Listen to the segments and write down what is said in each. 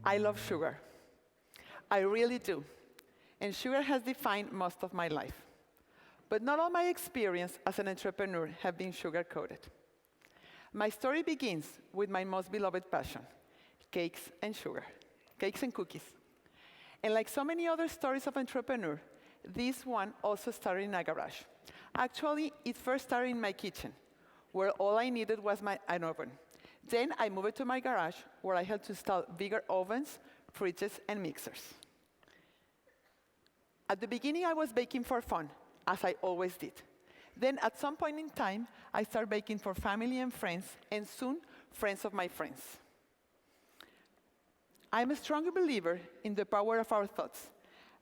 I love sugar. I really do. And sugar has defined most of my life. But not all my experience as an entrepreneur have been sugar-coated. My story begins with my most beloved passion, cakes and sugar, cakes and cookies. And like so many other stories of entrepreneur, this one also started in a garage. Actually, it first started in my kitchen, where all I needed was an oven. Then I moved to my garage, where I had to install bigger ovens, fridges, and mixers. At the beginning, I was baking for fun, as I always did. Then, at some point in time, I started baking for family and friends, and soon, friends of my friends. I'm a strong believer in the power of our thoughts.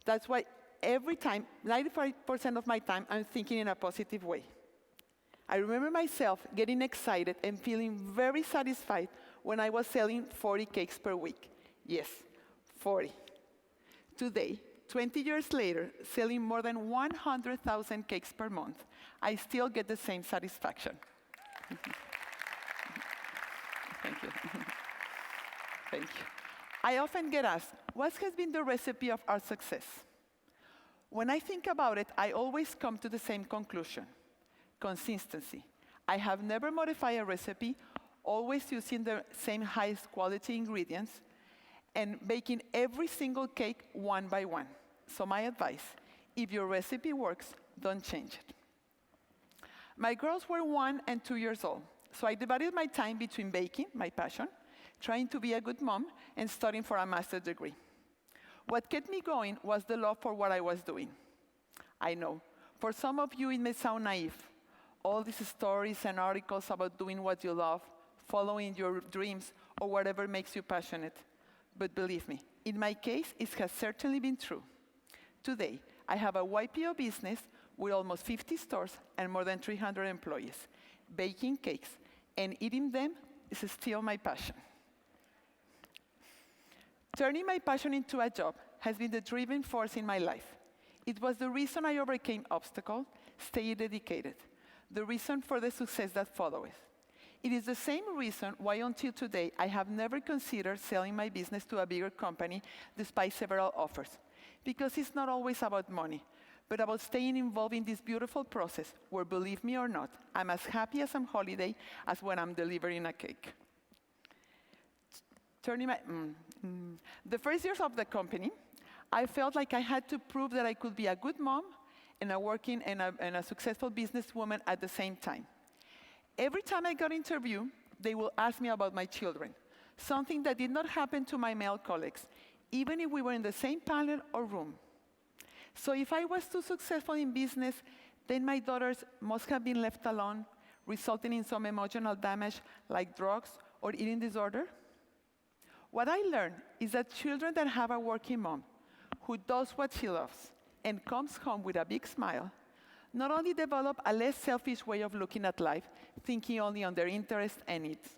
That's why every time, 95% of my time, I'm thinking in a positive way. I remember myself getting excited and feeling very satisfied when I was selling 40 cakes per week. Yes, 40. Today, 20 years later, selling more than 100,000 cakes per month, I still get the same satisfaction. Thank you. Thank you. I often get asked, what has been the recipe of our success? When I think about it, I always come to the same conclusion: consistency. I have never modified a recipe, always using the same highest quality ingredients, and baking every single cake one by one. So my advice, if your recipe works, don't change it. My girls were 1 and 2 years old, so I divided my time between baking, my passion, trying to be a good mom, and studying for a master's degree. What kept me going was the love for what I was doing. I know, for some of you it may sound naive, all these stories and articles about doing what you love, following your dreams, or whatever makes you passionate. But believe me, in my case, it has certainly been true. Today, I have a YPO business with almost 50 stores and more than 300 employees. Baking cakes and eating them is still my passion. Turning my passion into a job has been the driving force in my life. It was the reason I overcame obstacles, stayed dedicated, the reason for the success that followed. It is the same reason why until today I have never considered selling my business to a bigger company despite several offers. Because it's not always about money, but about staying involved in this beautiful process where, believe me or not, I'm as happy as on holiday as when I'm delivering a cake. The first years of the company, I felt like I had to prove that I could be a good mom and a working and a successful businesswoman at the same time. Every time I got interviewed, they will ask me about my children, something that did not happen to my male colleagues, even if we were in the same panel or room. So if I was too successful in business, then my daughters must have been left alone, resulting in some emotional damage like drugs or eating disorder. What I learned is that children that have a working mom who does what she loves and comes home with a big smile not only develop a less selfish way of looking at life, thinking only on their interests and needs,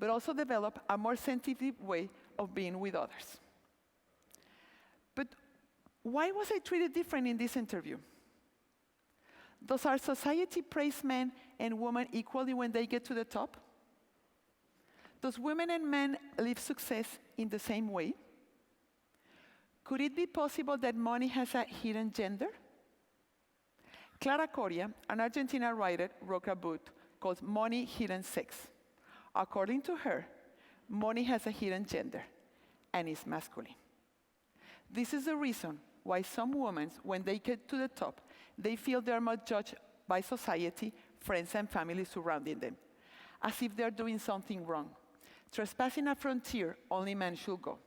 but also develop a more sensitive way of being with others. But why was I treated different in this interview? Does our society praise men and women equally when they get to the top? Does women and men live success in the same way? Could it be possible that money has a hidden gender? Clara Coria, an Argentina writer, wrote a book called Money, Hidden Sex. According to her, money has a hidden gender and is masculine. This is the reason why some women, when they get to the top, they feel they are not judged by society, friends, and family surrounding them, as if they're doing something wrong, trespassing a frontier only men should go.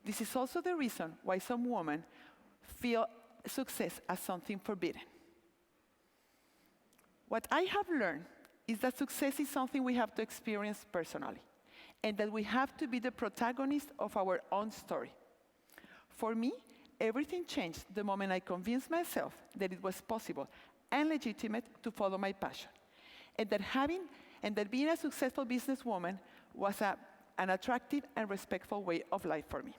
This is also the reason why some women feel success as something forbidden. What I have learned is that success is something we have to experience personally, and that we have to be the protagonist of our own story. For me, everything changed the moment I convinced myself that it was possible and legitimate to follow my passion, and that being a successful businesswoman was an attractive and respectful way of life for me.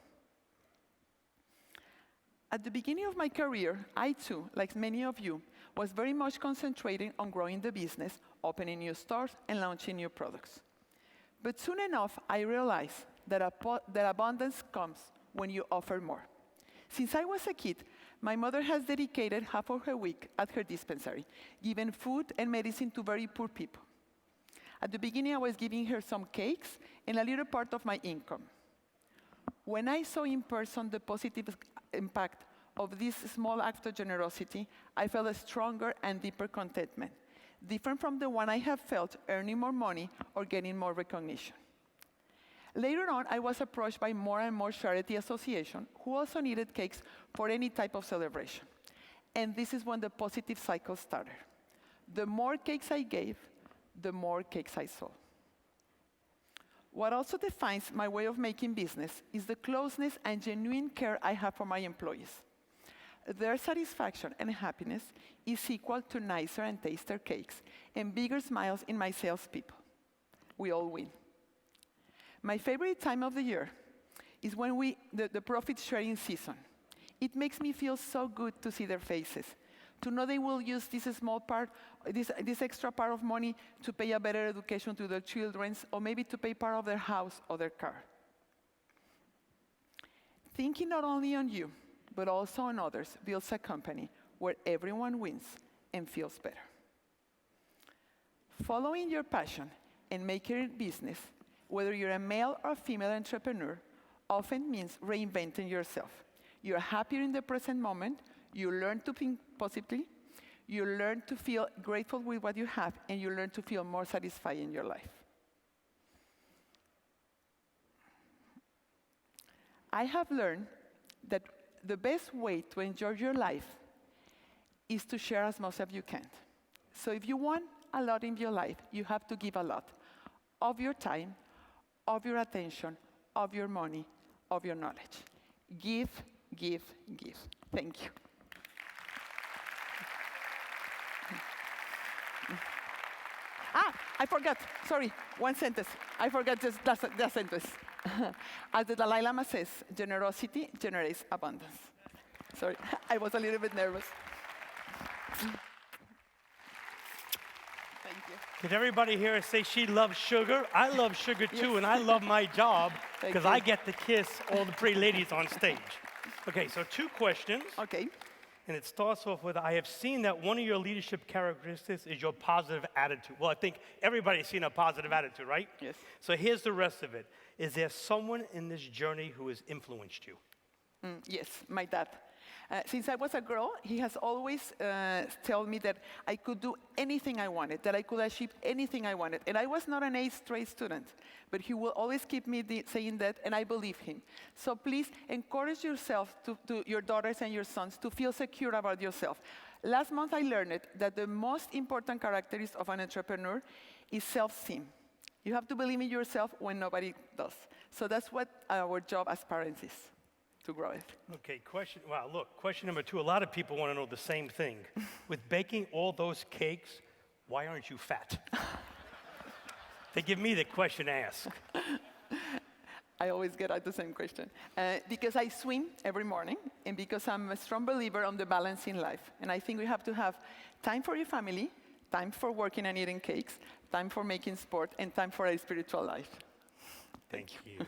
At the beginning of my career, I too, like many of you, was very much concentrating on growing the business, opening new stores, and launching new products. But soon enough, I realized that abundance comes when you offer more. Since I was a kid, my mother has dedicated half of her week at her dispensary, giving food and medicine to very poor people. At the beginning, I was giving her some cakes and a little part of my income. When I saw in person the positive impact of this small act of generosity, I felt a stronger and deeper contentment, different from the one I have felt earning more money or getting more recognition. Later on, I was approached by more and more charity associations who also needed cakes for any type of celebration. And this is when the positive cycle started. The more cakes I gave, the more cakes I sold. What also defines my way of making business is the closeness and genuine care I have for my employees. Their satisfaction and happiness is equal to nicer and tastier cakes and bigger smiles in my salespeople. We all win. My favorite time of the year is when the profit sharing season. It makes me feel so good to see their faces, to know they will use this small part, this extra part of money to pay a better education to their children, or maybe to pay part of their house or their car. Thinking not only on you, but also on others builds a company where everyone wins and feels better. Following your passion and making it business, whether you're a male or female entrepreneur, often means reinventing yourself. You're happier in the present moment, you learn to think positively, you learn to feel grateful with what you have, and you learn to feel more satisfied in your life. I have learned that the best way to enjoy your life is to share as much as you can. So if you want a lot in your life, you have to give a lot of your time, of your attention, of your money, of your knowledge. Give, give, give. Thank you. I forgot. Sorry, one sentence. I forgot just that sentence. As the Dalai Lama says, generosity generates abundance. Sorry, I was a little bit nervous. Thank you. Did everybody here say she loves sugar? I love sugar too, yes. And I love my job because I get to kiss all the pretty ladies on stage. Okay, so 2 questions. Okay. And it starts off with, I have seen that one of your leadership characteristics is your positive attitude. Well, I think everybody's seen a positive attitude, right? Yes. So here's the rest of it. Is there someone in this journey who has influenced you? Yes, my dad. Since I was a girl, he has always told me that I could do anything I wanted, that I could achieve anything I wanted. And I was not an A-straight student, but he will always keep me saying that, and I believe him. So please encourage yourself, to your daughters and your sons, to feel secure about yourself. Last month I learned that the most important characteristic of an entrepreneur is self-esteem. You have to believe in yourself when nobody does. So that's what our job as parents is. To grow it. Okay, question number 2. A lot of people want to know the same thing. With baking all those cakes, why aren't you fat? They give me the question to ask. I always get at the same question. Because I swim every morning, and because I'm a strong believer on the balance in life. And I think we have to have time for your family, time for working and eating cakes, time for making sport, and time for a spiritual life. Thank you.